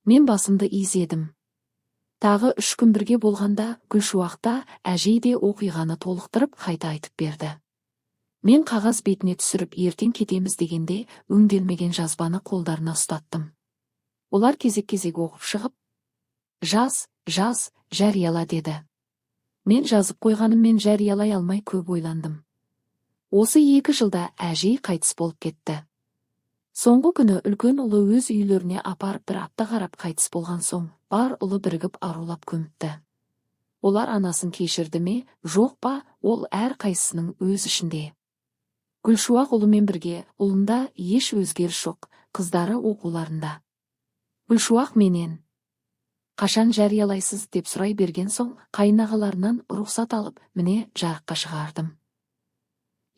Мен басымды изедім. Тағы 3 күн бірге болғанда, Гүлшуақта әжей де оқиғаны толықтырып қайта айтып берді. Мен қағаз бетіне түсіріп ертең кетеміз дегенде, өңделмеген жазбаны қолдарына ұстаттым. Олар кезек-кезек оқып шығып, жаз, жарияла деді. Мен жазып қойғаныммен жариялай алмай көп ойландым. Осы 2 жылда әжей қайтыс болып кетті. Соңғы күні үлкен ұлы өз үйлеріне апарып бір апта қарап қайтыс болған соң, бар ұлы бірігіп арулап көміпті. Олар анасын кешірді ме, жоқ па, ол әр қайсысының өз ішінде. Гүлшуақ ұлымен бірге, ұлында еш өзгеріс жоқ, қыздары оқуларында. Гүлшуақ менен қашан жариялайсыз деп сұрай берген соң, қайынағаларынан рұқсат алып, міне жарыққа шығардым.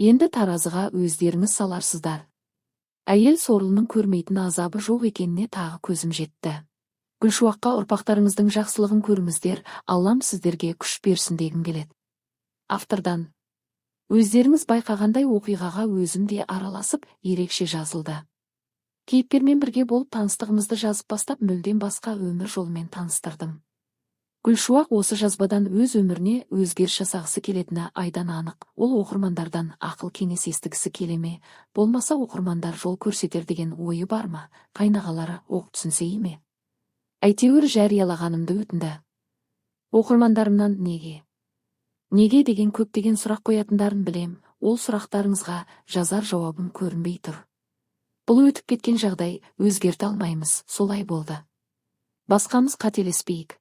Енді таразыға өздеріңіз саларсыздар. Әйел сорлының көрмейтін азабы жоқ екеніне тағы көзім жетті. Гүлшуаққа ұрпақтарыңыздың жақсылығын көріңіздер, Аллам сіздерге күш берсін дегім келеді. Автордан. Өздеріңіз байқағандай оқиғаға өзім де араласып, ерекше жазылды. Кейіпкермен бірге болып таныстығымызды жазып бастап мүлдем басқа өмір жолымен таныстырдым. Гүлшуақ осы жазбадан өз өміріне өзгеріс жасағысы келетіні айдан анық. Ол оқырмандардан ақыл кеңес естігісі келе ме, болмаса оқырмандар жол көрсетер деген ойы бар ма, қайнағалары оқ түсінсе ме? Әйтеуір жариялағанымды өтінді. Оқырмандарымнан неге деген көптеген сұрақ қоятындарын білем, ол сұрақтарыңызға жазар жауабым көрінбей тұр. Бұл өтіп кеткен жағдай, өзгерте алмаймыз, солай болды. Басқамыз қателеспейік.